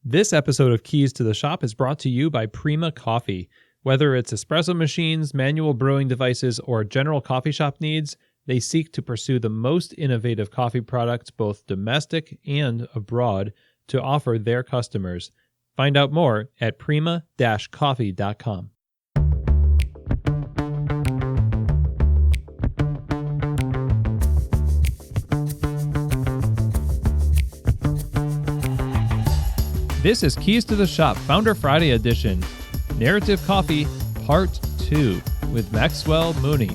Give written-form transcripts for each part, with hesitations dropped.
This episode of Keys to the Shop is brought to you by Prima Coffee. Whether it's espresso machines, manual brewing devices, or general coffee shop needs, they seek to pursue the most innovative coffee products, both domestic and abroad, to offer their customers. Find out more at prima-coffee.com. This is Keys to the Shop, Founder Friday edition, Narrative Coffee, Part 2, with Maxwell Mooney.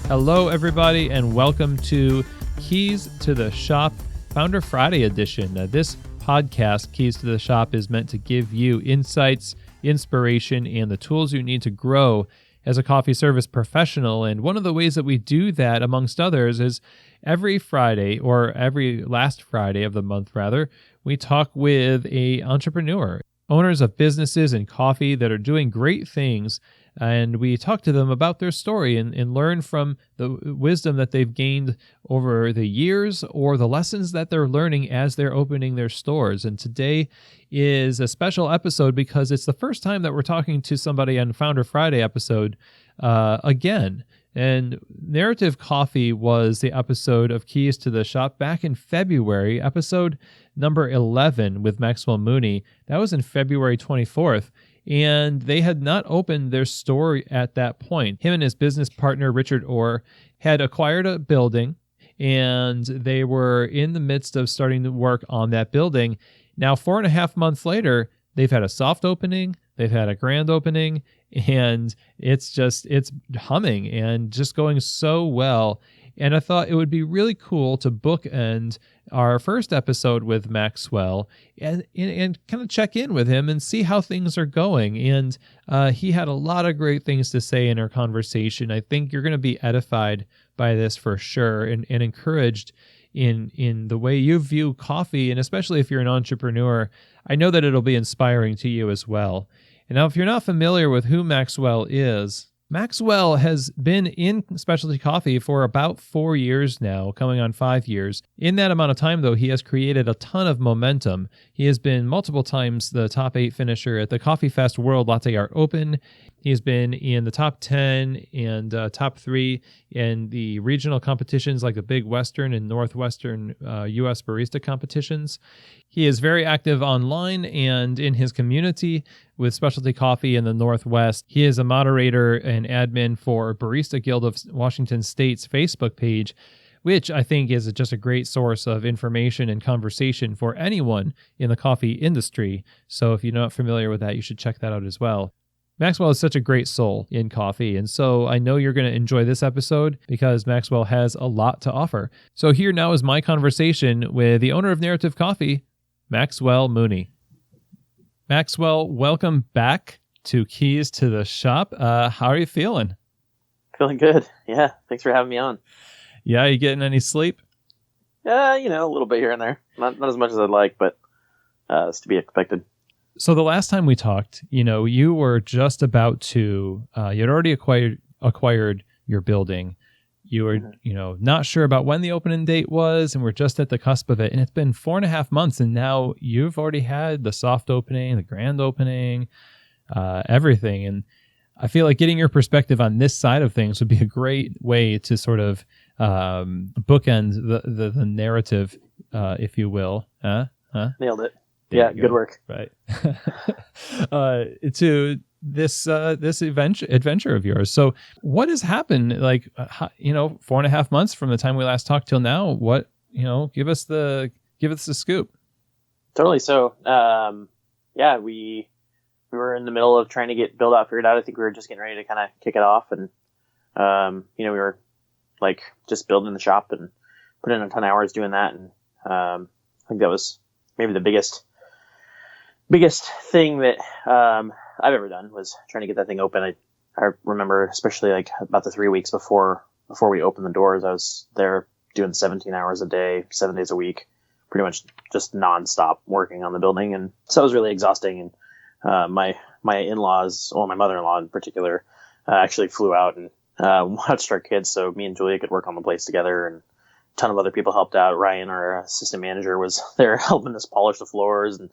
Hello, everybody, and welcome to Keys to the Shop, Founder Friday edition. This podcast, Keys to the Shop, is meant to give you insights, inspiration, and the tools you need to grow as a coffee service professional. And one of the ways that we do that, amongst others, is every Friday, or every last Friday of the month, rather, we talk with an entrepreneur, owners of businesses in coffee that are doing great things, and we talk to them about their story and learn from the wisdom that they've gained over the years or the lessons that they're learning as they're opening their stores. And today is a special episode because it's the first time that we're talking to somebody on Founder Friday episode again. And Narrative Coffee was the episode of Keys to the Shop back in February, episode number 11 with Maxwell Mooney. That was in February 24th. And they had not opened their store at that point. Him and his business partner, Richard Orr, had acquired a building, and they were in the midst of starting to work on that building. Now, 4.5 months later, they've had a soft opening, they've had a grand opening, and it's humming and just going so well. And I thought it would be really cool to bookend our first episode with Maxwell and kind of check in with him and see how things are going. And he had a lot of great things to say in our conversation. I think you're going to be edified by this for sure, and encouraged in the way you view coffee, and especially if you're an entrepreneur. I know that it'll be inspiring to you as well. And now, if you're not familiar with who Maxwell is, Maxwell has been in specialty coffee for about 4 years now, coming on 5 years. In that amount of time, though, he has created a ton of momentum. He has been multiple times the top 8 finisher at the Coffee Fest World Latte Art Open. He has been in the top 10 and top 3 in the regional competitions like the Big Western and Northwestern U.S. barista competitions. He is very active online and in his community with specialty coffee in the Northwest. He is a moderator and admin for Barista Guild of Washington State's Facebook page, which I think is just a great source of information and conversation for anyone in the coffee industry. So if you're not familiar with that, you should check that out as well. Maxwell is such a great soul in coffee, and so I know you're going to enjoy this episode because Maxwell has a lot to offer. So here now is my conversation with the owner of Narrative Coffee, Maxwell Mooney. Maxwell, welcome back to Keys to the Shop. How are you feeling? Feeling good. Yeah, thanks for having me on. Yeah, you getting any sleep? A little bit here and there. Not as much as I'd like, but it's to be expected. So the last time we talked, you were just about to, you'd already acquired your building. You were, not sure about when the opening date was, and we're just at the cusp of it. And it's been 4.5 months, and now you've already had the soft opening, the grand opening, everything. And I feel like getting your perspective on this side of things would be a great way to sort of bookend the narrative, if you will. Nailed it. There yeah, good work. Right. To this adventure of yours. So what has happened? 4.5 months from the time we last talked till now. What, give us the scoop. Totally. So, we were in the middle of trying to get build out figured out. I think we were just getting ready to kind of kick it off, and we were just building the shop and putting in a ton of hours doing that. And I think that was maybe the biggest thing that I've ever done was trying to get that thing open. I remember especially about the 3 weeks before we opened the doors, I was there doing 17 hours a day, 7 days a week, pretty much just nonstop working on the building. And so it was really exhausting. And my in-laws, my mother-in-law in particular, actually flew out and watched our kids so me and Julia could work on the place together. ton of other people helped out. Ryan, our assistant manager, was there helping us polish the floors and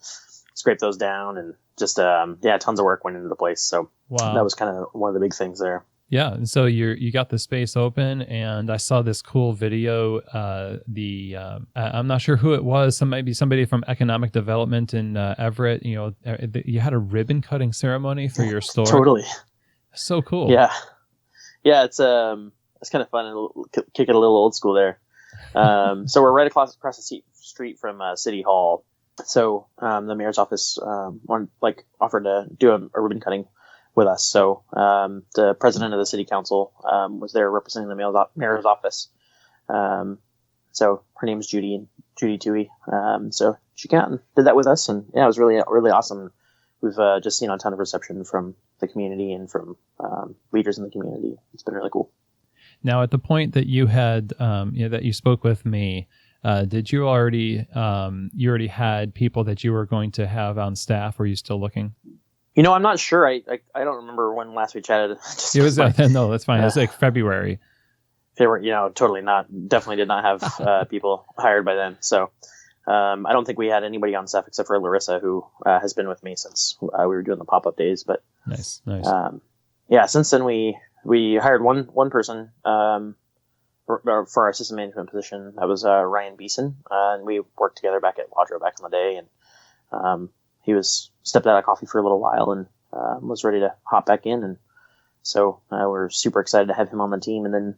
scrape those down, and just tons of work went into the place. So that was kind of one of the big things there. Yeah, and so you got the space open, and I saw this cool video. I'm not sure who it was. Maybe somebody from economic development in Everett. You had a ribbon cutting ceremony for your store. Totally, so cool. Yeah. It's kind of fun and kick it a little old school there. So we're right across the street from City Hall. So the mayor's office offered to do a ribbon cutting with us. So the president of the city council was there representing the mayor's office. So her name is Judy Tui. So she came out and did that with us, and it was really, really awesome. We've just seen a ton of reception from the community and from leaders in the community. It's been really cool. Now, at the point that you had, that you spoke with me, did you already had people that you were going to have on staff? Or are you still looking? I'm not sure. I don't remember when last we chatted. It was no, that's fine. It was like February. They were, definitely did not have people hired by then. So I don't think we had anybody on staff except for Larissa, who has been with me since we were doing the pop-up days. But nice. Since then we hired one person for our assistant management position. That was Ryan Beeson, and we worked together back at Wadrow back in the day. And he was stepped out of coffee for a little while and was ready to hop back in. And so we're super excited to have him on the team. And then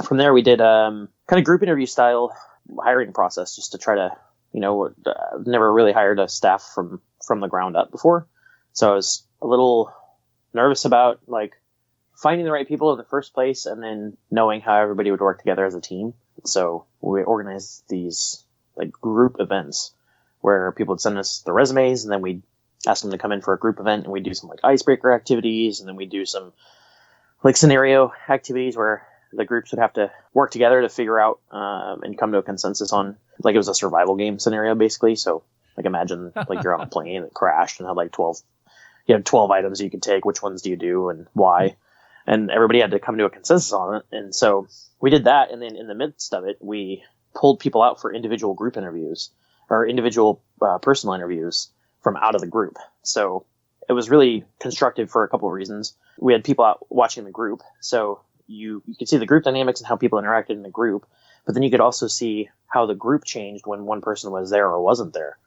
from there, we did kind of group interview style hiring process just to try to, never really hired a staff from the ground up before. So I was a little nervous about finding the right people in the first place and then knowing how everybody would work together as a team. So we organized these group events where people would send us their resumes, and then we'd ask them to come in for a group event, and we'd do some icebreaker activities, and then we'd do some scenario activities where the groups would have to work together to figure out and come to a consensus on, it was a survival game scenario basically. So imagine you're on a plane that crashed and had 12 items you could take. Which ones do you do and why? And everybody had to come to a consensus on it. And so we did that, and then in the midst of it, we pulled people out for individual group interviews or individual personal interviews from out of the group. So it was really constructive for a couple of reasons. We had people out watching the group, so you could see the group dynamics and how people interacted in the group, but then you could also see how the group changed when one person was there or wasn't there.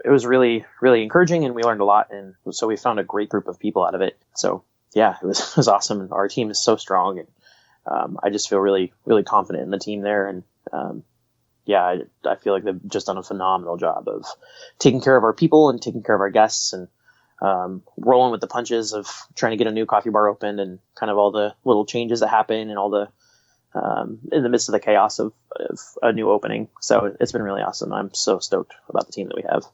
It was really, really encouraging, and we learned a lot, and so we found a great group of people out of it. So yeah, it was awesome, and our team is so strong, and I just feel really, really confident in the team there. And I feel like they've just done a phenomenal job of taking care of our people and taking care of our guests, and rolling with the punches of trying to get a new coffee bar opened, and kind of all the little changes that happen, and all the in the midst of the chaos of a new opening. So it's been really awesome. I'm so stoked about the team that we have.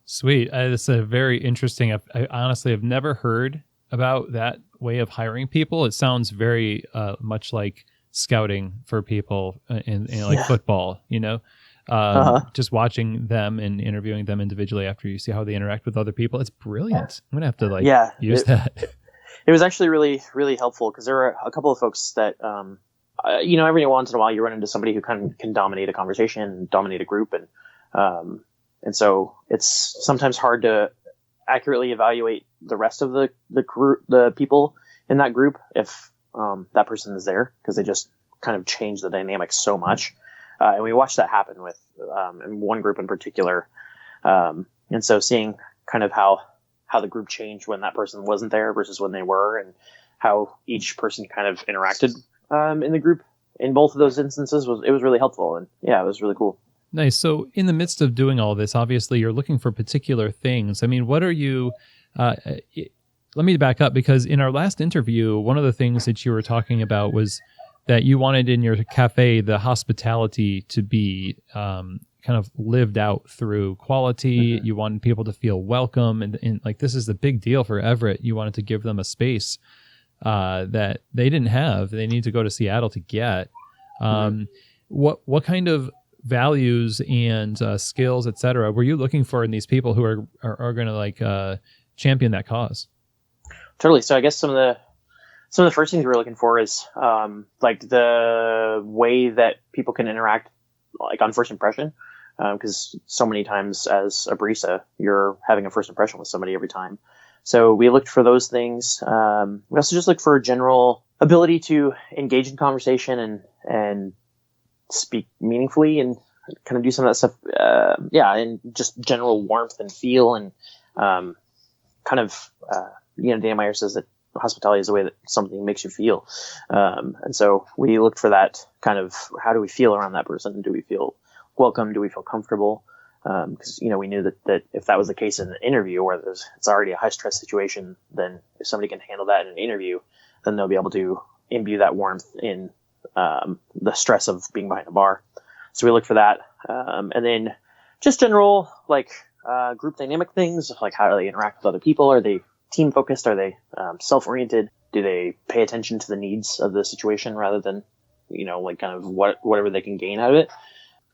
Sweet. It's a very interesting. I honestly have never heard about that way of hiring people. It sounds very much like scouting for people in football, just watching them and interviewing them individually after you see how they interact with other people. It's brilliant. I'm going to have to use that. It was actually really, really helpful because there were a couple of folks that, every once in a while you run into somebody who can dominate a conversation, dominate a group. And so it's sometimes hard to accurately evaluate the rest of the group, the people in that group, if that person is there, because they just kind of change the dynamics so much. And we watched that happen with in one group in particular. And so seeing kind of how the group changed when that person wasn't there versus when they were, and how each person kind of interacted in the group in both of those instances was really helpful. And yeah, it was really cool. Nice. So in the midst of doing all this, obviously you're looking for particular things. I mean, what are you, let me back up, because in our last interview, one of the things that you were talking about was that you wanted in your cafe the hospitality to be kind of lived out through quality. Mm-hmm. You wanted people to feel welcome. And this is the big deal for Everett. You wanted to give them a space that they didn't have. They need to go to Seattle to get. What kind of values and skills, et cetera, were you looking for in these people who are going to champion that cause? Totally. So I guess some of Some of the first things we're looking for is like the way that people can interact, like on first impression, because so many times as a barista, you're having a first impression with somebody every time. So we looked for those things. We also just looked for a general ability to engage in conversation and speak meaningfully and kind of do some of that stuff. And just general warmth and feel and Dan Meyer says that hospitality is the way that something makes you feel. And so we looked for that kind of, how do we feel around that person? Do we feel welcome? Do we feel comfortable? Because, we knew that if that was the case in an interview where it's already a high stress situation, then if somebody can handle that in an interview, then they'll be able to imbue that warmth in the stress of being behind a bar. So we looked for that. And then just general, group dynamic things, like how do they interact with other people? Are they team focused? Are they self-oriented? Do they pay attention to the needs of the situation rather than, kind of whatever they can gain out of it?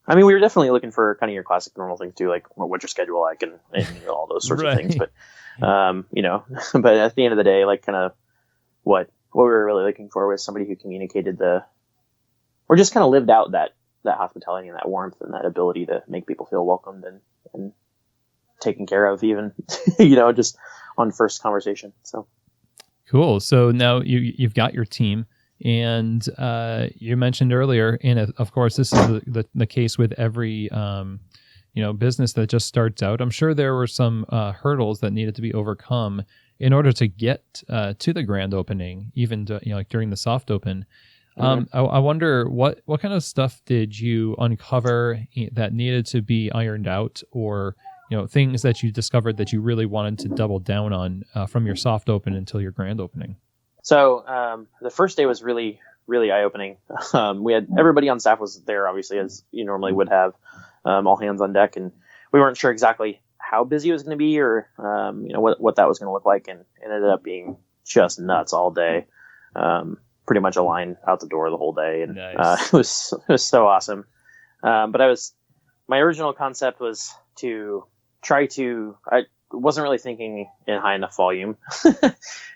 I mean, we were definitely looking for kind of your classic normal things too, like what's your schedule like and all those sorts of things. But, but at the end of the day, like kind of what we were really looking for was somebody who communicated or just kind of lived out that hospitality and that warmth and that ability to make people feel welcomed and taken care of, even, just on first conversation. So cool. So now you've got your team, and you mentioned earlier, and of course this is the case with every business that just starts out. I'm sure there were some hurdles that needed to be overcome in order to get to the grand opening, even like during the soft open. I wonder what kind of stuff did you uncover that needed to be ironed out, or things that you discovered that you really wanted to double down on from your soft open until your grand opening? So the first day was really, really eye-opening. We had everybody on staff was there, obviously, as you normally would have, all hands on deck, and we weren't sure exactly how busy it was going to be or what that was going to look like, and it ended up being just nuts all day. Pretty much a line out the door the whole day, and nice. It was so awesome. But my original concept was to I wasn't really thinking in high enough volume.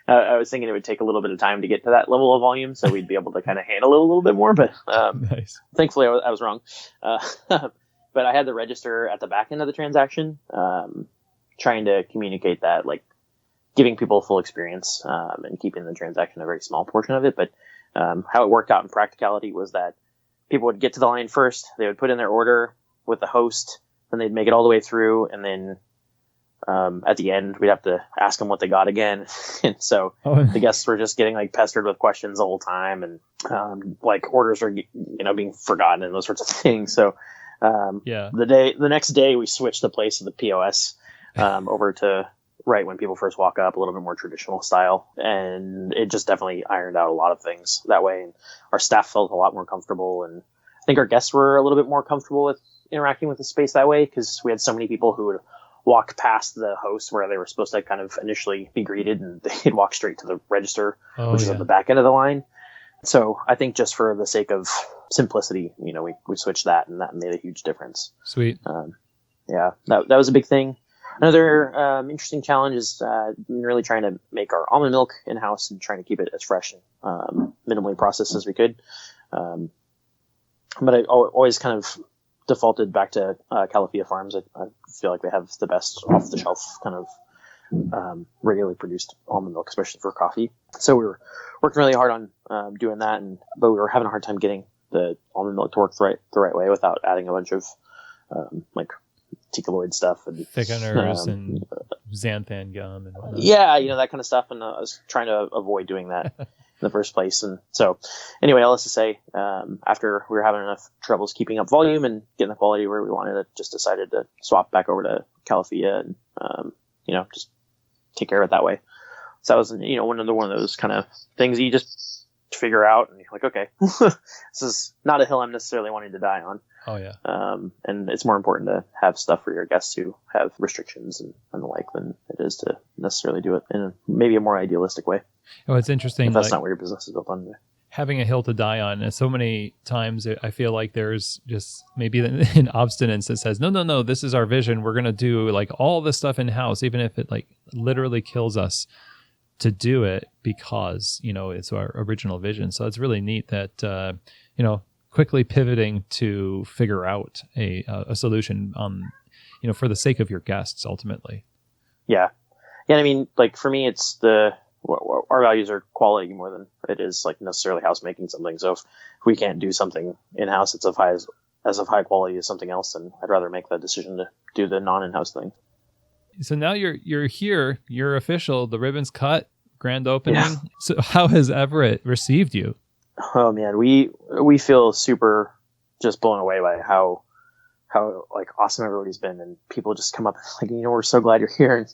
I was thinking it would take a little bit of time to get to that level of volume, so we'd be able to kind of handle it a little bit more. But nice. Thankfully, I was wrong. But I had the register at the back end of the transaction, trying to communicate that, like, giving people a full experience and keeping the transaction a very small portion of it. But how it worked out in practicality was that people would get to the line first, they would put in their order with the host, then they'd make it all the way through, and then at the end we'd have to ask them what they got again. And so the guests were just getting like pestered with questions the whole time, and like orders are being forgotten and those sorts of things. So the next day we switched the place of the POS over to right when people first walk up, a little bit more traditional style, and it just definitely ironed out a lot of things that way, and our staff felt a lot more comfortable, and I think our guests were a little bit more comfortable with interacting with the space that way, because we had so many people who would walk past the host where they were supposed to kind of initially be greeted, and they'd walk straight to the register, which is at the back end of the line. So I think just for the sake of simplicity, we switched that, and that made a huge difference. Sweet. That was a big thing. Another interesting challenge is really trying to make our almond milk in-house and trying to keep it as fresh and minimally processed as we could. But I always kind of defaulted back to Califia Farms. I feel like they have the best off-the-shelf kind of regularly produced almond milk, especially for coffee. So we were working really hard on doing that, but we were having a hard time getting the almond milk to work the right way without adding a bunch of Ticaloid stuff and thickeners and xanthan gum and whatnot. Yeah, that kind of stuff. And I was trying to avoid doing that in the first place. And so anyway, all this to say, after we were having enough troubles keeping up volume and getting the quality where we wanted it, just decided to swap back over to Califia and, just take care of it that way. So that was, one of those kind of things you just figure out, and you're like, okay, this is not a hill I'm necessarily wanting to die on. Oh yeah. And it's more important to have stuff for your guests who have restrictions and the like than it is to necessarily do it in maybe a more idealistic way. Oh, it's interesting. If that's not what your business is built on. Having a hill to die on. And so many times I feel like there's just maybe an obstinance that says, no, this is our vision. We're going to do like all this stuff in house, even if it like literally kills us to do it because, it's our original vision. So it's really neat that, quickly pivoting to figure out a solution, for the sake of your guests ultimately. Yeah. Yeah. I mean, like for me, it's our values are quality more than it is like necessarily house making something. So if we can't do something in house, it's of high quality as something else, then I'd rather make that decision to do the non-in-house thing. So now you're here, you're official, the ribbon's cut, grand opening. Yeah. So how has Everett received you? Oh man, we feel super just blown away by how like awesome everybody's been, and people just come up like, we're so glad you're here, and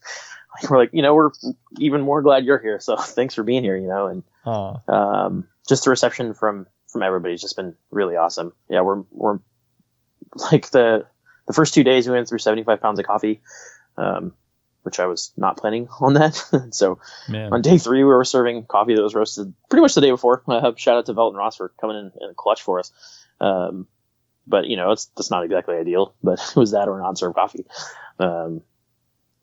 like, we're like, we're even more glad you're here. So thanks for being here, and just the reception from everybody's just been really awesome. Yeah, we're like the first 2 days we went through 75 pounds of coffee, which I was not planning on that. So on day 3, we were serving coffee that was roasted pretty much the day before. Shout out to Velton Ross for coming in clutch for us. But that's not exactly ideal, but it was that or non-serve coffee.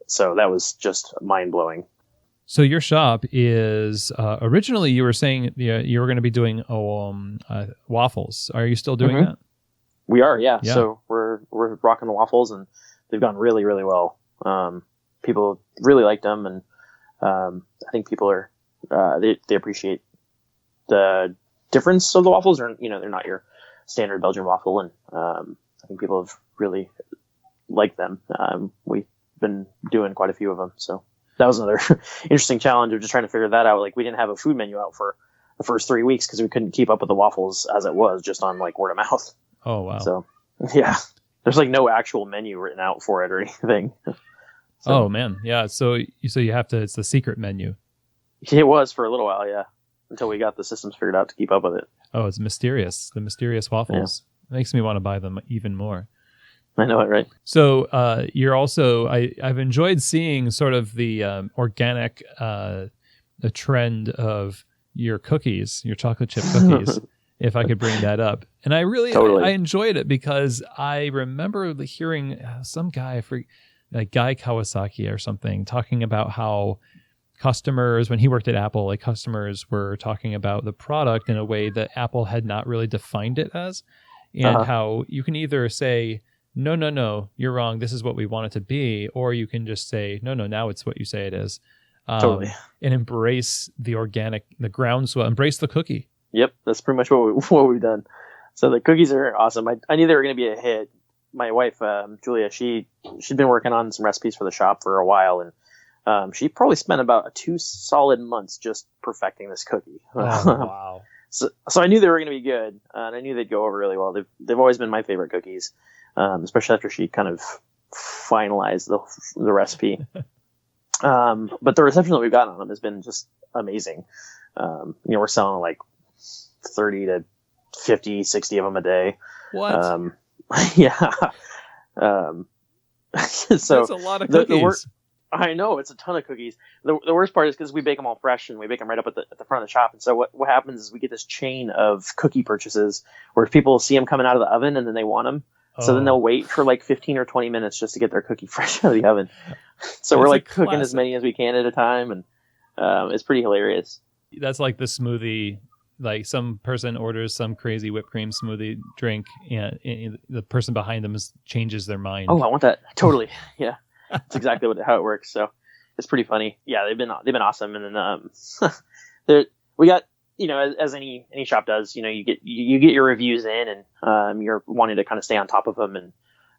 So that was just mind blowing. So your shop is originally you were saying you were going to be doing waffles. Are you still doing that? We are, yeah. So we're rocking the waffles, and they've gone really, really well. People really like them, and I think people are they appreciate the difference of the waffles. Or they're not your standard Belgian waffle, and I think people have really liked them. We've been doing quite a few of them, so that was another interesting challenge of just trying to figure that out. Like we didn't have a food menu out for the first 3 weeks because we couldn't keep up with the waffles as it was, just on like word of mouth. Oh wow! So yeah, there's like no actual menu written out for it or anything. So, oh man, yeah. So you have to. It's the secret menu. It was for a little while, yeah, until we got the systems figured out to keep up with it. Oh, it's mysterious. The mysterious waffles. Yeah. Makes me want to buy them even more. I know it, right? So you're also. I've enjoyed seeing sort of the organic the trend of your cookies, your chocolate chip cookies. If I could bring that up. And I really, I enjoyed it because I remember hearing some guy, like Guy Kawasaki or something, talking about how customers, when he worked at Apple, like customers were talking about the product in a way that Apple had not really defined it as. And how you can either say, no, you're wrong, this is what we want it to be. Or you can just say, no, now it's what you say it is. And embrace the organic, the groundswell, embrace the cookie. Yep, that's pretty much what we've done. So the cookies are awesome. I knew they were going to be a hit. My wife, Julia, she'd been working on some recipes for the shop for a while, and she probably spent about 2 solid months just perfecting this cookie. Oh, wow. So I knew they were going to be good, and I knew they'd go over really well. They've always been my favorite cookies, especially after she kind of finalized the recipe. But the reception that we've gotten on them has been just amazing. We're selling like 30 to 50, 60 of them a day. What? Yeah. So that's a lot of cookies. I know, it's a ton of cookies. The worst part is because we bake them all fresh, and we bake them right up at the front of the shop. And so what happens is we get this chain of cookie purchases where people see them coming out of the oven and then they want them. So then they'll wait for like 15 or 20 minutes just to get their cookie fresh out of the oven. So we're like cooking as many as we can at a time, and it's pretty hilarious. That's like the smoothie. Like some person orders some crazy whipped cream smoothie drink, and the person behind them changes their mind. Oh, I want that. Totally. Yeah, that's exactly how it works. So it's pretty funny. Yeah, they've been awesome. And then we got, as any shop does, you get your reviews in, and you're wanting to kind of stay on top of them and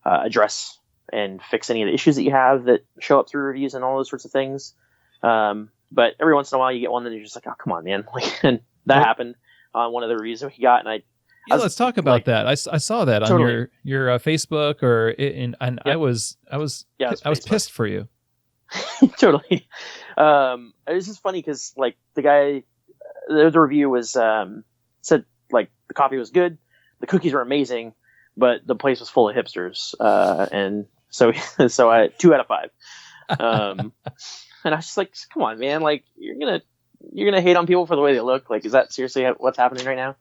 address and fix any of the issues that you have that show up through reviews and all those sorts of things. But every once in a while you get one that you're just like, oh, come on, man. And that happened on one of the reviews that we got. And let's talk about that. I saw that on your Facebook and I was pissed for you. Totally. It was just funny because like the guy, the review was, said like the coffee was good. The cookies were amazing, but the place was full of hipsters. And so I 2 out of 5. And I was just like, come on, man. Like you're going to hate on people for the way they look. Like, is that seriously what's happening right now?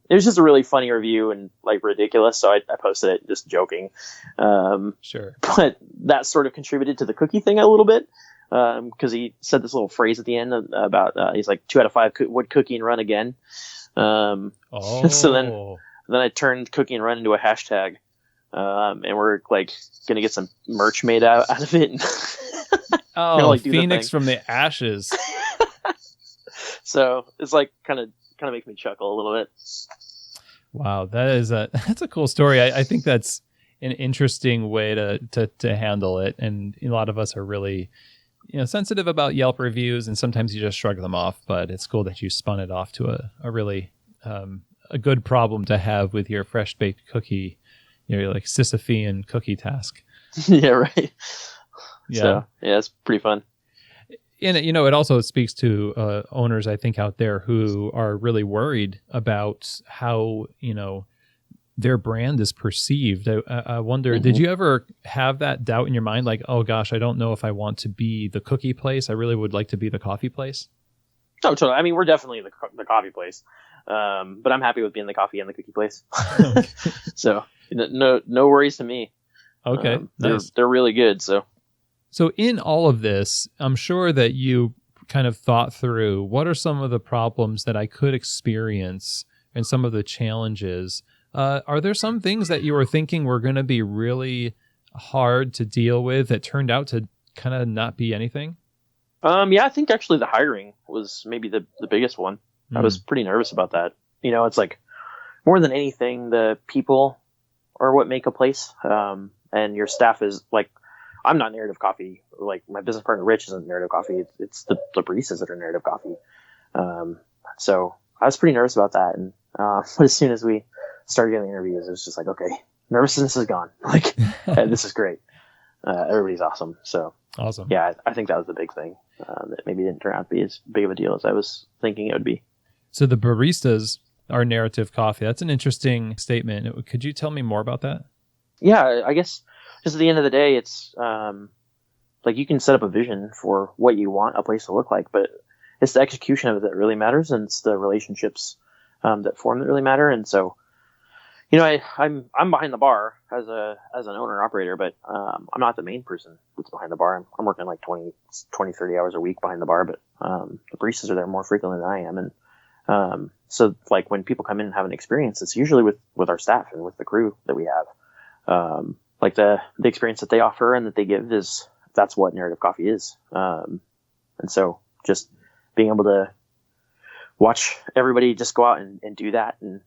It was just a really funny review and like ridiculous. So I posted it just joking. Sure. But that sort of contributed to the cookie thing a little bit. because he said this little phrase at the end about he's like 2 out of 5 would cookie and run again. So then I turned cookie and run into a hashtag, and we're like gonna get some merch made out of it. Oh, like, Phoenix from the ashes. So it's like kind of makes me chuckle a little bit. Wow, that's a cool story. I think that's an interesting way to handle it, and a lot of us are really sensitive about Yelp reviews, and sometimes you just shrug them off. But it's cool that you spun it off to a really a good problem to have with your fresh baked cookie, your like Sisyphean cookie task. Yeah, right. Yeah, so, yeah, it's pretty fun. And it also speaks to owners, I think, out there who are really worried about how their brand is perceived. I wonder, did you ever have that doubt in your mind, like, oh gosh, I don't know if I want to be the cookie place. I really would like to be the coffee place. Oh, totally. I mean, we're definitely the coffee place, but I'm happy with being the coffee and the cookie place. So no worries to me. Okay, nice. They're really good. So in all of this, I'm sure that you kind of thought through what are some of the problems that I could experience and some of the challenges. Are there some things that you were thinking were going to be really hard to deal with that turned out to kind of not be anything? Yeah, I think actually the hiring was maybe the biggest one. I was pretty nervous about that. It's like more than anything, the people are what make a place. And your staff is like, I'm not Narrative Coffee. Like my business partner, Rich, isn't Narrative Coffee. It's the baristas that are Narrative Coffee. So I was pretty nervous about that. And but as soon as we started getting the interviews, it was just like, okay, nervousness is gone. Like, this is great. Everybody's awesome. So awesome. Yeah, I think that was the big thing that maybe didn't turn out to be as big of a deal as I was thinking it would be. So the baristas are Narrative Coffee. That's an interesting statement. Could you tell me more about that? Yeah, I guess just at the end of the day, it's like you can set up a vision for what you want a place to look like, but it's the execution of it that really matters, and it's the relationships that form that really matter. And so, I'm behind the bar as an owner operator, but I'm not the main person that's behind the bar. I'm working like 20, 30 hours a week behind the bar, but the baristas are there more frequently than I am. And so like when people come in and have an experience, it's usually with our staff and with the crew that we have. Like the experience that they offer and that they give that's what Narrative Coffee is. And so just being able to watch everybody just go out and do that and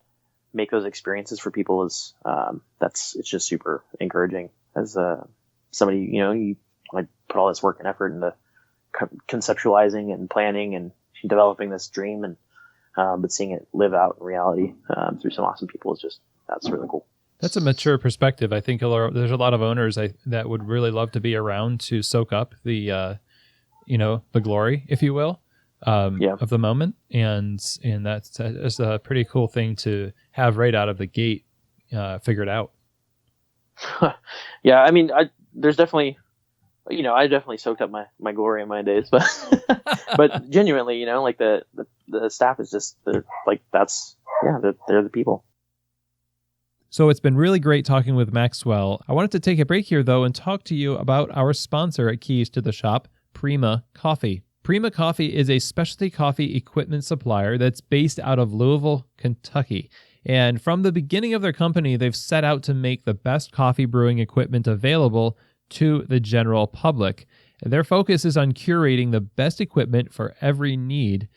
make those experiences for people is, it's just super encouraging as somebody, you like put all this work and effort into conceptualizing and planning and developing this dream and, but seeing it live out in reality, through some awesome people that's really cool. That's a mature perspective. I think there's a lot of owners that would really love to be around to soak up the glory, if you will, of the moment. And that's a pretty cool thing to have right out of the gate figured out. Yeah, I mean, there's definitely, I definitely soaked up my glory in my days, but but genuinely, like the staff is just they're the people. So it's been really great talking with Maxwell. I wanted to take a break here, though, and talk to you about our sponsor at Keys to the Shop, Prima Coffee. Prima Coffee is a specialty coffee equipment supplier that's based out of Louisville, Kentucky. And from the beginning of their company, they've set out to make the best coffee brewing equipment available to the general public. Their focus is on curating the best equipment for every need,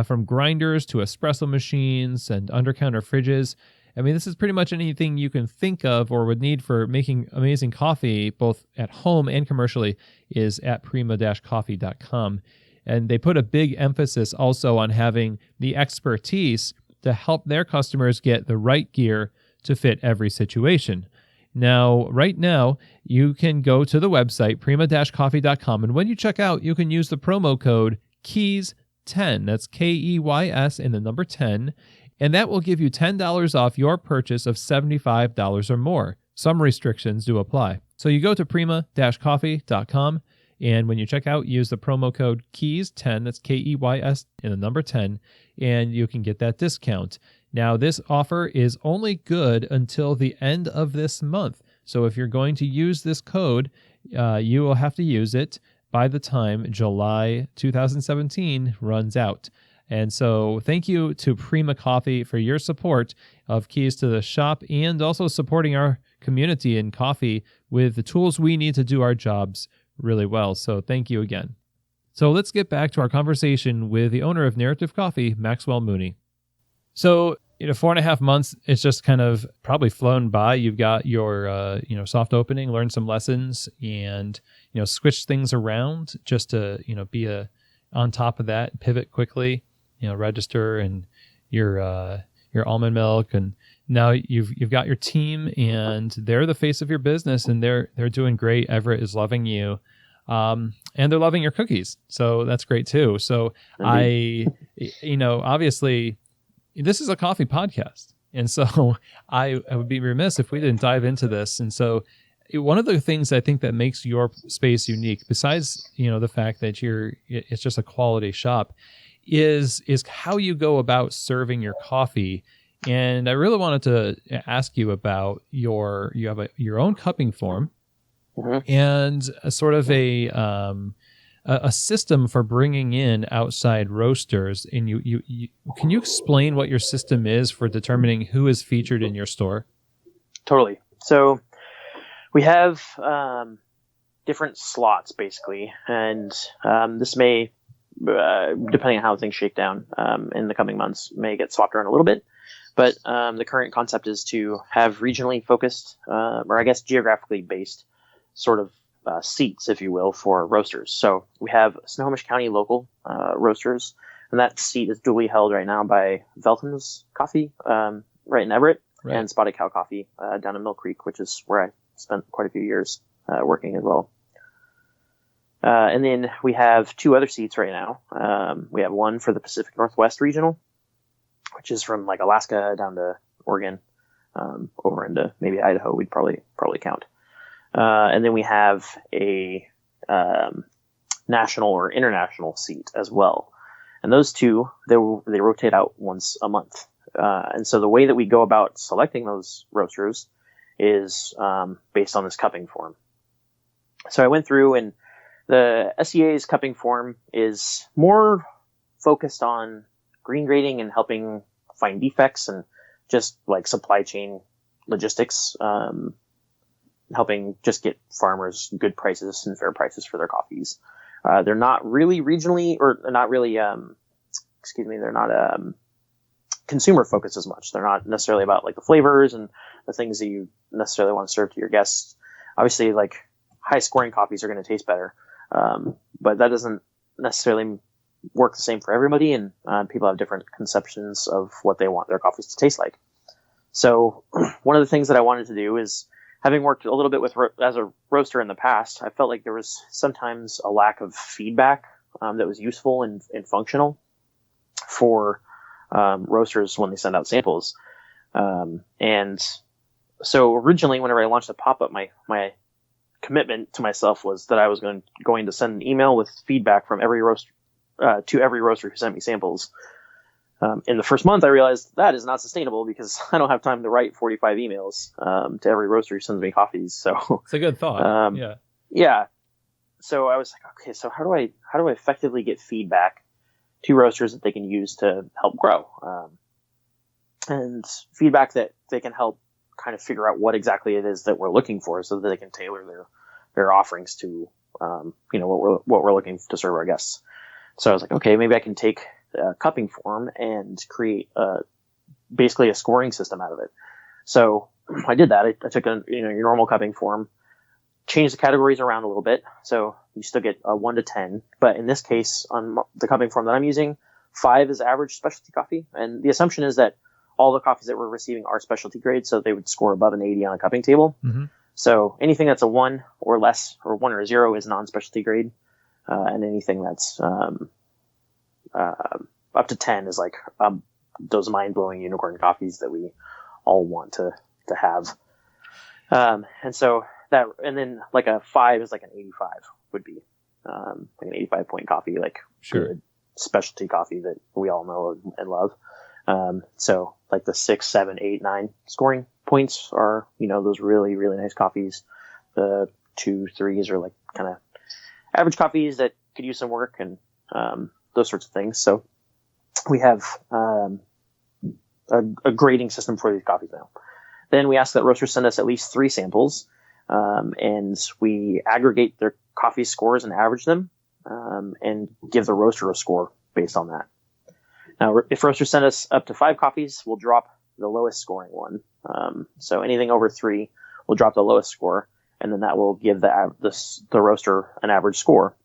from grinders to espresso machines and under-counter fridges. I mean, this is pretty much anything you can think of or would need for making amazing coffee, both at home and commercially, is at prima-coffee.com. And they put a big emphasis also on having the expertise to help their customers get the right gear to fit every situation. Now, right now, you can go to the website, prima-coffee.com, and when you check out, you can use the promo code KEYS10, that's KEYS and the number 10, and that will give you $10 off your purchase of $75 or more. Some restrictions do apply. So you go to prima-coffee.com, and when you check out, use the promo code KEYS10, that's KEYS and the number 10, and you can get that discount. Now, this offer is only good until the end of this month. So if you're going to use this code, you will have to use it by the time July 2017 runs out. And so thank you to Prima Coffee for your support of Keys to the Shop and also supporting our community in coffee with the tools we need to do our jobs really well. So thank you again. So let's get back to our conversation with the owner of Narrative Coffee, Maxwell Mooney. So, 4.5 months, it's just kind of probably flown by. You've got your, soft opening, learn some lessons and, switch things around just to, be on top of that, pivot quickly, register and your almond milk. And now you've got your team and they're the face of your business and they're doing great. Everett is loving you. And they're loving your cookies. So that's great too. So indeed. Obviously this is a coffee podcast. And so I would be remiss if we didn't dive into this. And so one of the things I think that makes your space unique, besides, the fact that it's just a quality shop, is how you go about serving your coffee. And I really wanted to ask you about you have your own cupping form. Mm-hmm. And a sort of a system for bringing in outside roasters. And you can you explain what your system is for determining who is featured in your store? Totally. So we have different slots basically, and this may, depending on how things shake down in the coming months, may get swapped around a little bit. But the current concept is to have regionally focused, or I guess geographically based, sort of seats, if you will, for roasters. So we have Snohomish County local roasters, and that seat is duly held right now by Veltons Coffee right in Everett, right, and Spotted Cow Coffee down in Mill Creek, which is where I spent quite a few years working as well. And then we have two other seats right now. We have one for the Pacific Northwest Regional, which is from like Alaska down to Oregon, over into maybe Idaho, we'd probably count. And then we have a national or international seat as well. And those two, they rotate out once a month. And so the way that we go about selecting those roasters is based on this cupping form. So I went through, and the SEA's cupping form is more focused on green grading and helping find defects and just like supply chain logistics, helping just get farmers good prices and fair prices for their coffees. They're not really regionally, or not really, they're not consumer focused as much. They're not necessarily about like the flavors and the things that you necessarily want to serve to your guests. Obviously, like high scoring coffees are going to taste better, but that doesn't necessarily work the same for everybody, and people have different conceptions of what they want their coffees to taste like. So one of the things that I wanted to do is, having worked a little bit as a roaster in the past, I felt like there was sometimes a lack of feedback that was useful and functional for roasters when they send out samples. And so originally, whenever I launched the pop-up, my commitment to myself was that I was going to send an email with feedback from every roaster to every roaster who sent me samples. In the first month, I realized that is not sustainable because I don't have time to write 45 emails to every roaster who sends me coffees. So it's a good thought. Yeah. So I was like, okay, so how do I effectively get feedback to roasters that they can use to help grow, and feedback that they can help kind of figure out what exactly it is that we're looking for, so that they can tailor their offerings to what we're looking to serve our guests. So I was like, okay, maybe I can take cupping form and create basically a scoring system out of it. So I did that. I took your normal cupping form, changed the categories around a little bit. So you still get a 1 to 10, but in this case, on the cupping form that I'm using, 5 is average specialty coffee. And the assumption is that all the coffees that we're receiving are specialty grade, so they would score above an 80 on a cupping table. Mm-hmm. So anything that's a 1 or less, or 1 or a 0, is non-specialty grade. And anything that's up to 10 is like those mind-blowing unicorn coffees that we all want to have. And so that, and then like a 5 is like an 85 would be like an 85 point coffee, like sure, good specialty coffee that we all know and love. So like the 6, 7, 8, 9 scoring points are, those really, really nice coffees. The 2, 3s are like kind of average coffees that could use some work and those sorts of things. So we have a grading system for these coffees now. Then we ask that roasters send us at least 3 samples, and we aggregate their coffee scores and average them, and give the roaster a score based on that. Now, if roasters send us up to 5 coffees, we'll drop the lowest scoring one. So anything over 3, we'll drop the lowest score, and then that will give the roaster an average score.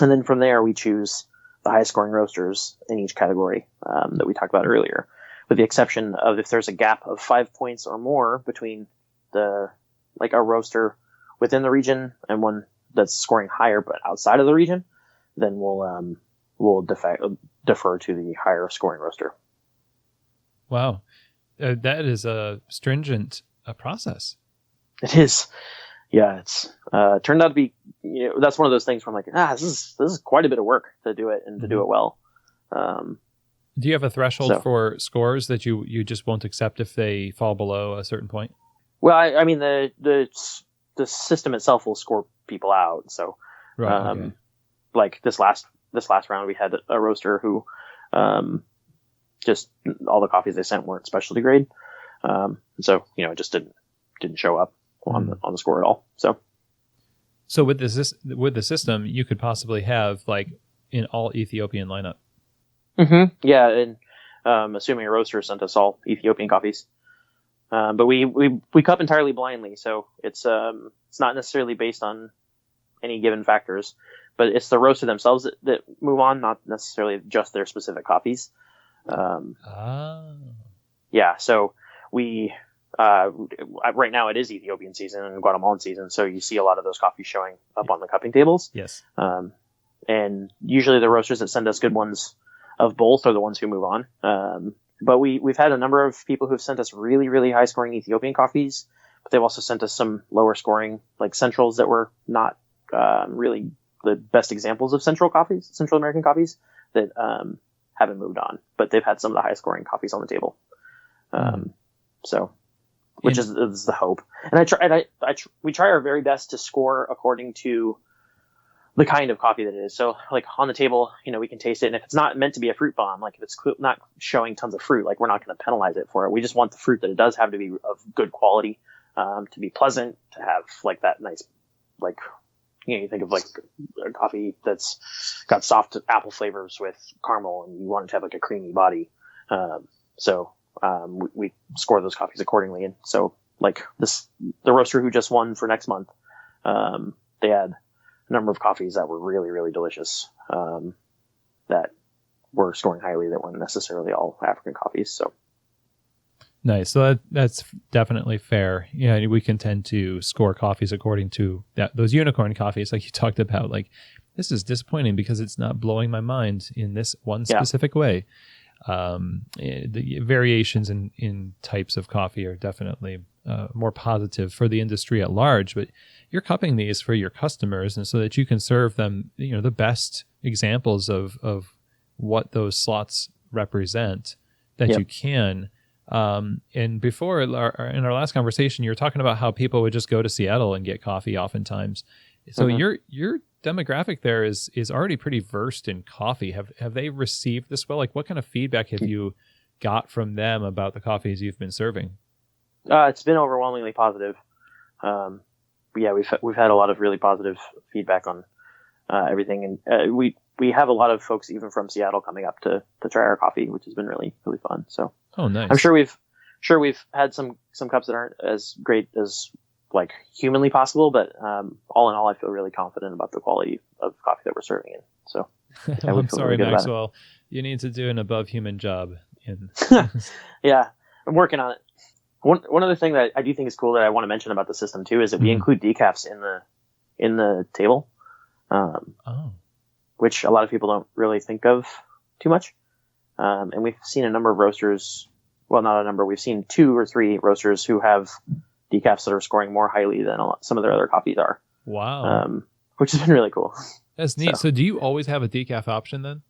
And then from there, we choose the highest scoring roasters in each category that we talked about earlier, with the exception of if there's a gap of 5 points or more between a roaster within the region and one that's scoring higher but outside of the region, then we'll defer to the higher scoring roaster. Wow. That is a stringent process. It is. Yeah, it's turned out to be, that's one of those things where I'm like, this is quite a bit of work to do it and to do it well. Do you have a threshold for scores that you just won't accept if they fall below a certain point? Well, I mean, the system itself will score people out. So, right, okay. Like this last round, we had a roaster who, just all the coffees they sent weren't specialty grade. So, it just didn't show up on the score at all. So with the system, you could possibly have an all Ethiopian lineup. Mm-hmm. Yeah, and assuming a roaster sent us all Ethiopian coffees, but we cup entirely blindly, so it's not necessarily based on any given factors, but it's the roaster themselves that move on, not necessarily just their specific coffees. Yeah, so we right now it is Ethiopian season and Guatemalan season, so you see a lot of those coffees showing up on the cupping tables. Yes. And usually the roasters that send us good ones of both are the ones who move on. But we've had a number of people who've sent us really, really high scoring Ethiopian coffees, but they've also sent us some lower scoring centrals that were not really the best examples of Central American coffees that haven't moved on, but they've had some of the high scoring coffees on the table. So, which is the hope. And we try our very best to score according to the kind of coffee that it is. So on the table, we can taste it. And if it's not meant to be a fruit bomb, if it's not showing tons of fruit, we're not going to penalize it for it. We just want the fruit that it does have to be of good quality, to be pleasant, to have that nice, you think of a coffee that's got soft apple flavors with caramel and you want it to have a creamy body. So we score those coffees accordingly. And so the roaster who just won for next month, they had a number of coffees that were really, really delicious, that were scoring highly, that weren't necessarily all African coffees. So nice. So that's definitely fair. Yeah, we can tend to score coffees according to those unicorn coffees, like you talked about. This is disappointing because it's not blowing my mind in this one specific way. The variations in types of coffee are definitely more positive for the industry at large, but you're cupping these for your customers, and so that you can serve them, the best examples of what those slots represent that you can. And before in our last conversation, you were talking about how people would just go to Seattle and get coffee oftentimes. So your demographic there is already pretty versed in coffee. Have they received this well? What kind of feedback have you got from them about the coffees you've been serving? It's been overwhelmingly positive. We've had a lot of really positive feedback on everything, and we have a lot of folks even from Seattle coming up to try our coffee, which has been really, really fun. So, oh, nice. I'm sure we've had some cups that aren't as great as humanly possible, but all in all, I feel really confident about the quality of coffee that we're serving in. So, I'm sorry, really Maxwell, you need to do an above human job. Yeah, I'm working on it. One other thing that I do think is cool that I want to mention about the system too is that we include decafs in the table, which a lot of people don't really think of too much. And we've seen a number of roasters, well, not a number, we've seen 2 or 3 roasters who have decafs that are scoring more highly than some of their other coffees are. Wow. Which has been really cool. That's neat. So do you always have a decaf option then?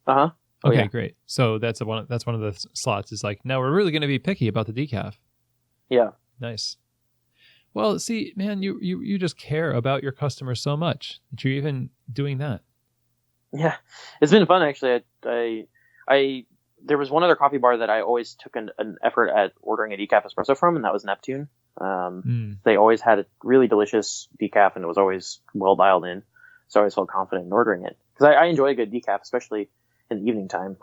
Uh-huh. Okay, yeah. Great. So that's one of the slots is now we're really going to be picky about the decaf. Yeah. Nice. Well, see, man, you just care about your customers so much that you're even doing that. Yeah, it's been fun actually. I there was one other coffee bar that I always took an effort at ordering a decaf espresso from, and that was Neptune. They always had a really delicious decaf, and it was always well dialed in. So I always felt confident in ordering it because I enjoy a good decaf, especially in the evening time.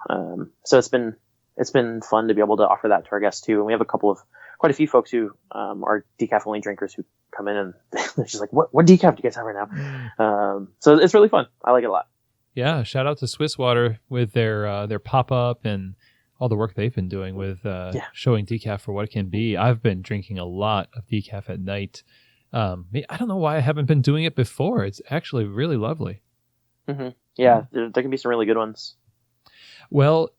So it's been fun to be able to offer that to our guests too. And we have quite a few folks who are decaf only drinkers who come in and they're just like, what decaf do you guys have right now? So it's really fun. I like it a lot. Yeah, shout out to Swiss Water with their pop-up and all the work they've been doing with showing decaf for what it can be. I've been drinking a lot of decaf at night. I don't know why I haven't been doing it before. It's actually really lovely. Mm-hmm. Yeah, there can be some really good ones. Well,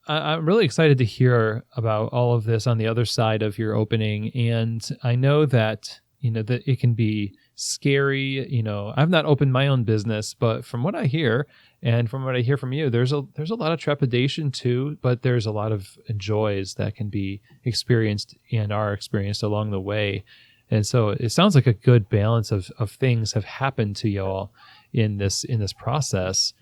I'm really excited to hear about all of this on the other side of your opening. And I know that, that it can be scary. I've not opened my own business, but from what I hear and from what I hear from you, there's a lot of trepidation too, but there's a lot of joys that can be experienced and are experienced along the way. And so it sounds like a good balance of things have happened to y'all in this process.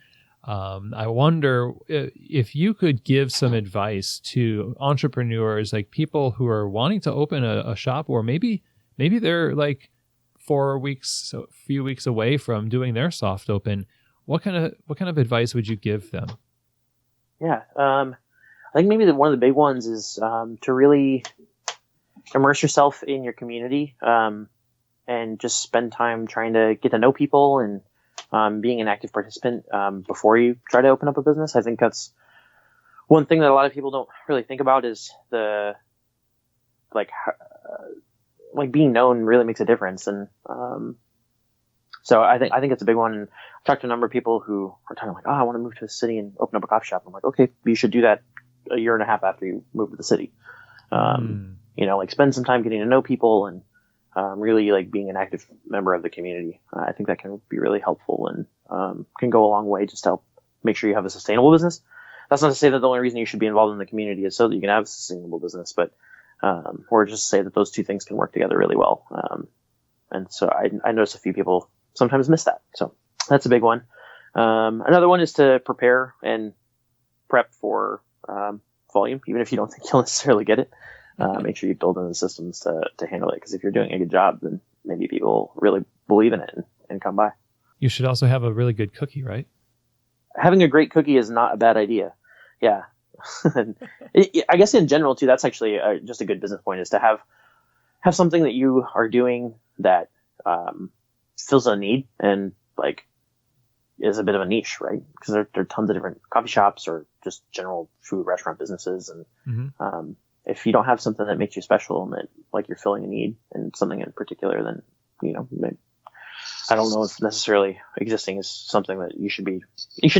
I wonder if you could give some advice to entrepreneurs, like people who are wanting to open a shop, or maybe they're like a few weeks away from doing their soft open. What kind of advice would you give them? Yeah, I think maybe one of the big ones is to really immerse yourself in your community and just spend time trying to get to know people and being an active participant before you try to open up a business. I think that's one thing that a lot of people don't really think about is the being known really makes a difference. And so I think it's a big one. And I've talked to a number of people who are kind of like, I want to move to a city and open up a coffee shop. I'm like, okay, you should do that a year and a half after you move to the city. Spend some time getting to know people and really being an active member of the community. I think that can be really helpful and can go a long way just to help make sure you have a sustainable business. That's not to say that the only reason you should be involved in the community is so that you can have a sustainable business, but or just say that those two things can work together really well. And so I notice a few people sometimes miss that. So that's a big one. Another one is to prepare and prep for volume, even if you don't think you'll necessarily get it. Make sure you build in the systems to handle it. Because if you're doing a good job, then maybe people really believe in it and come by. You should also have a really good cookie, right? Having a great cookie is not a bad idea. Yeah. I guess in general too, that's actually just a good business point, is to have something that you are doing that fills a need and is a bit of a niche, right? Because there are tons of different coffee shops or just general food restaurant businesses, and if you don't have something that makes you special and that you're filling a need and something in particular, then I don't know if necessarily existing is something that you shouldn't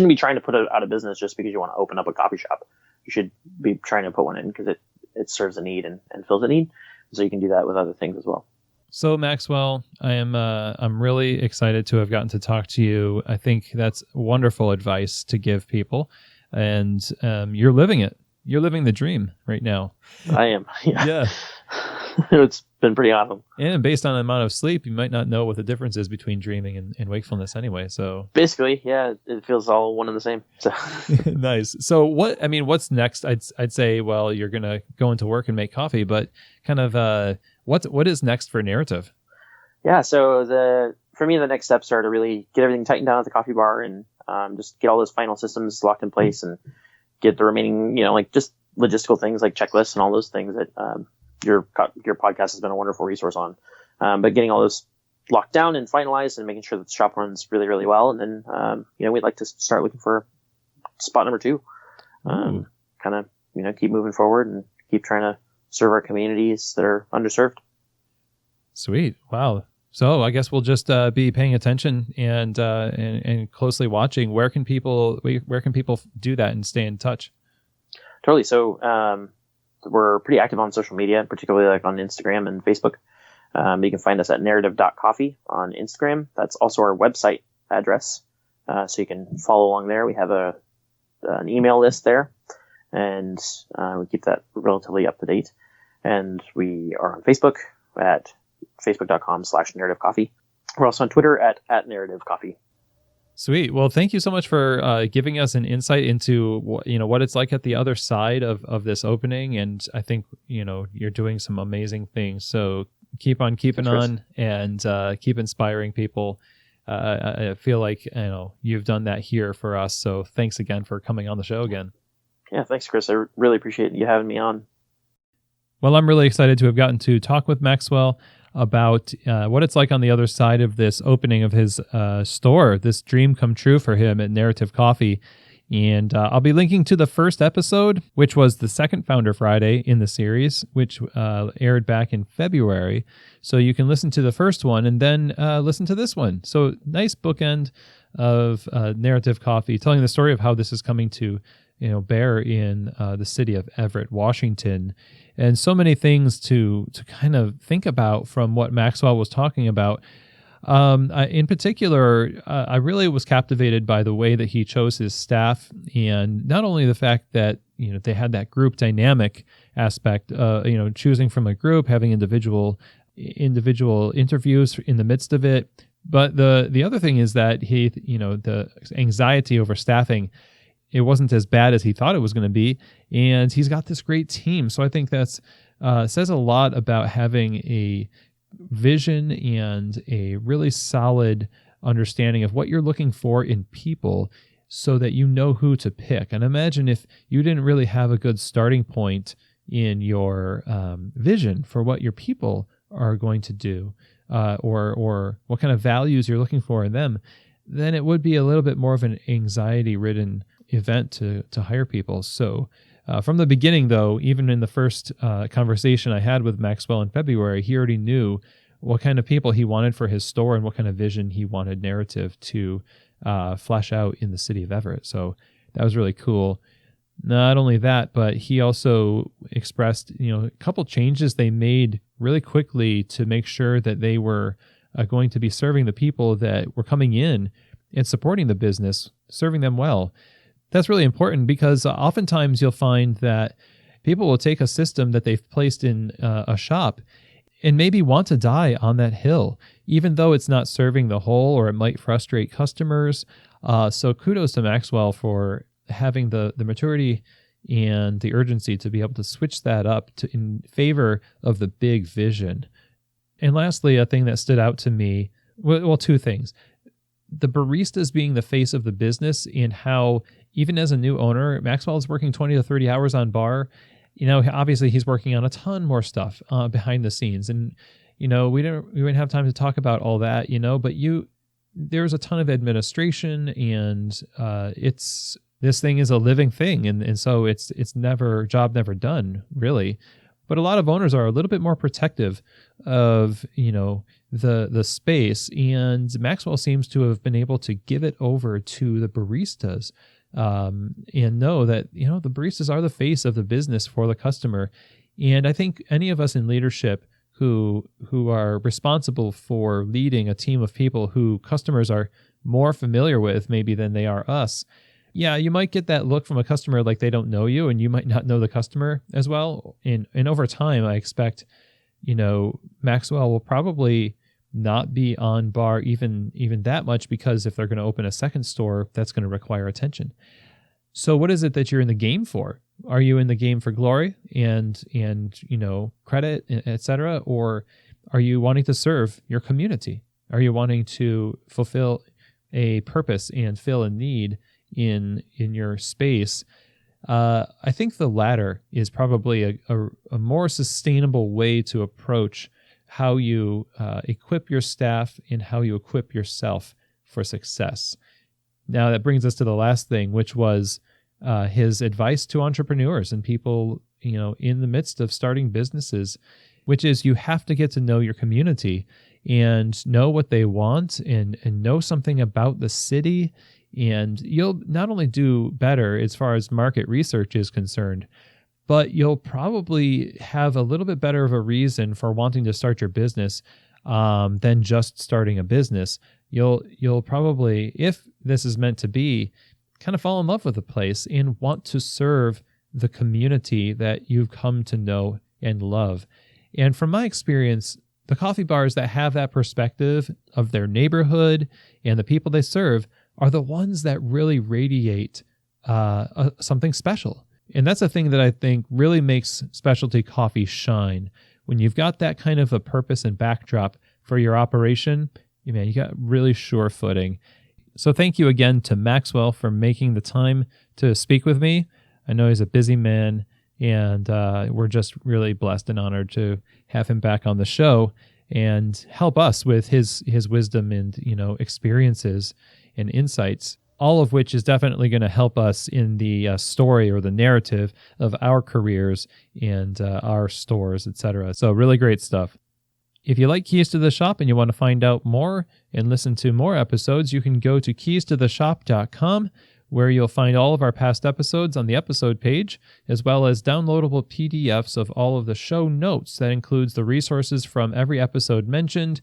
be trying to put out of business just because you want to open up a coffee shop. You should be trying to put one in because it serves a need and fills a need. So you can do that with other things as well. So Maxwell, I'm really excited to have gotten to talk to you. I think that's wonderful advice to give people, and you're living it. You're living the dream right now. I am. Yeah. It's been pretty awesome. And based on the amount of sleep, you might not know what the difference is between dreaming and wakefulness anyway. So basically, yeah, it feels all one and the same. So nice. So what's next? I'd say, well, you're going to go into work and make coffee, but kind of what is next for Narrative? Yeah. So for me, the next steps are to really get everything tightened down at the coffee bar and just get all those final systems locked in place and get the remaining, just logistical things like checklists and all those things that your podcast has been a wonderful resource on. But getting all those locked down and finalized and making sure that the shop runs really, really well. And then, we'd like to start looking for spot number 2. Kind of, keep moving forward and keep trying to serve our communities that are underserved. Sweet. Wow. So I guess we'll just be paying attention and closely watching. Where can people do that and stay in touch? Totally. So we're pretty active on social media, particularly on Instagram and Facebook. You can find us at narrative.coffee on Instagram. That's also our website address. So you can follow along there. We have an email list there, and we keep that relatively up to date. And we are on Facebook at facebook.com/narrative coffee. We're also on Twitter at narrative coffee. Sweet. Well, thank you so much for giving us an insight into what it's like at the other side of this opening. And I think, you're doing some amazing things. So keep on keeping on and keep inspiring people. I feel like, you've done that here for us. So thanks again for coming on the show again. Yeah, thanks, Chris. I really appreciate you having me on. Well, I'm really excited to have gotten to talk with Maxwell about what it's like on the other side of this opening of his store, this dream come true for him at Narrative Coffee. And I'll be linking to the first episode, which was the second Founder Friday in the series, which aired back in February. So you can listen to the first one and then listen to this one. So nice bookend of Narrative Coffee, telling the story of how this is coming to bear in the city of Everett, Washington. And so many things to kind of think about from what Maxwell was talking about. In particular, I really was captivated by the way that he chose his staff, and not only the fact that they had that group dynamic aspect, choosing from a group, having individual interviews in the midst of it, but the other thing is that he, the anxiety over staffing, it wasn't as bad as he thought it was going to be, and he's got this great team. So I think that's says a lot about having a vision and a really solid understanding of what you're looking for in people, so that you know who to pick. And imagine if you didn't really have a good starting point in your vision for what your people are going to do, or what kind of values you're looking for in them, then it would be a little bit more of an anxiety-ridden event to hire people. So from the beginning, though, even in the first conversation I had with Maxwell in February, he already knew what kind of people he wanted for his store and what kind of vision he wanted Narrative to flesh out in the city of Everett. So that was really cool. Not only that, but he also expressed, a couple changes they made really quickly to make sure that they were going to be serving the people that were coming in and supporting the business, serving them well. That's really important because oftentimes you'll find that people will take a system that they've placed in a shop and maybe want to die on that hill, even though it's not serving the whole, or it might frustrate customers. So kudos to Maxwell for having the maturity and the urgency to be able to switch that up in favor of the big vision. And lastly, a thing that stood out to me, well, two things. The baristas being the face of the business, and how even as a new owner, Maxwell is working 20 to 30 hours on bar. Obviously he's working on a ton more stuff behind the scenes. And, we didn't have time to talk about all that, but there's a ton of administration, and this thing is a living thing. And so it's job never done, really. But a lot of owners are a little bit more protective of, the space, and Maxwell seems to have been able to give it over to the baristas, and know that, the baristas are the face of the business for the customer. And I think any of us in leadership who are responsible for leading a team of people who customers are more familiar with maybe than they are us, yeah, you might get that look from a customer like they don't know you, and you might not know the customer as well. And over time, I expect, Maxwell will probably not be on bar even that much, because if they're going to open a second store, that's going to require attention. So what is it that you're in the game for? Are you in the game for glory and credit, etc., or are you wanting to serve your community? Are you wanting to fulfill a purpose and fill a need in your space? I think the latter is probably a more sustainable way to approach how you equip your staff and how you equip yourself for success. Now that brings us to the last thing, which was his advice to entrepreneurs and people, in the midst of starting businesses, which is you have to get to know your community and know what they want and know something about the city. And you'll not only do better as far as market research is concerned, but you'll probably have a little bit better of a reason for wanting to start your business than just starting a business. You'll probably, if this is meant to be, kind of fall in love with the place and want to serve the community that you've come to know and love. And from my experience, The coffee bars that have that perspective of their neighborhood and the people they serve are the ones that really radiate something special. And that's a thing that I think really makes specialty coffee shine. When you've got that kind of a purpose and backdrop for your operation, you got really sure footing. So thank you again to Maxwell for making the time to speak with me. I know he's a busy man, and we're just really blessed and honored to have him back on the show and help us with his wisdom and experiences and insights, all of which is definitely going to help us in the story or the narrative of our careers and our stores, etc. So really great stuff. If you like Keys to the Shop and you want to find out more and listen to more episodes, you can go to keystotheshop.com, where you'll find all of our past episodes on the episode page, as well as downloadable PDFs of all of the show notes. That includes the resources from every episode mentioned,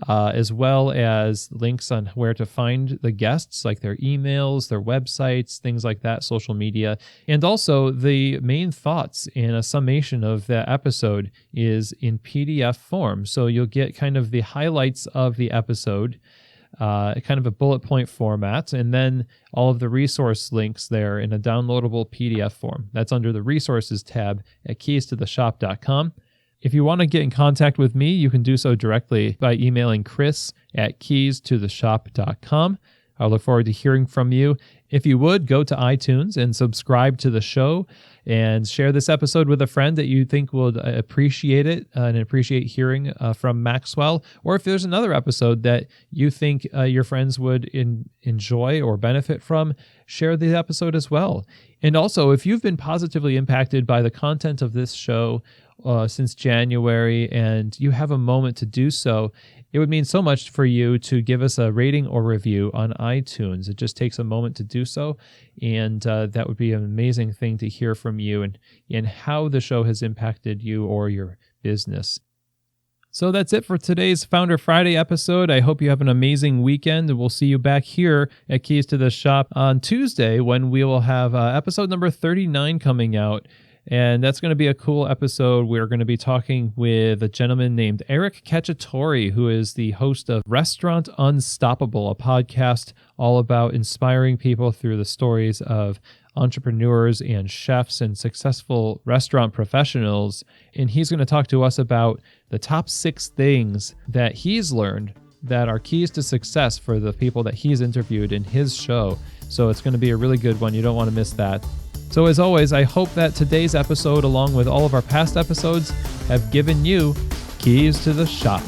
as well as links on where to find the guests, like their emails, their websites, things like that, social media, and also the main thoughts and a summation of the episode is in PDF form. So you'll get kind of the highlights of the episode, kind of a bullet point format, and then all of the resource links there in a downloadable PDF form. That's under the resources tab at keystotheshop.com. If you want to get in contact with me, you can do so directly by emailing chris@keystotheshop.com. I look forward to hearing from you. If you would, go to iTunes and subscribe to the show and share this episode with a friend that you think will appreciate it and appreciate hearing from Maxwell. Or if there's another episode that you think your friends would enjoy or benefit from, share the episode as well. And also, if you've been positively impacted by the content of this show since January and you have a moment to do so, it would mean so much for you to give us a rating or review on iTunes. It just takes a moment to do so, and that would be an amazing thing to hear from you and how the show has impacted you or your business. So that's it for today's Founder Friday episode. I hope you have an amazing weekend, and we'll see you back here at Keys to the Shop on Tuesday when we will have episode number 39 coming out. And that's going to be a cool episode. We're going to be talking with a gentleman named Eric Cacciatore, who is the host of Restaurant Unstoppable, a podcast all about inspiring people through the stories of entrepreneurs and chefs and successful restaurant professionals. And he's going to talk to us about the top 6 things that he's learned that are keys to success for the people that he's interviewed in his show. So it's going to be a really good one. You don't want to miss that. So as always, I hope that today's episode, along with all of our past episodes, have given you keys to the shop.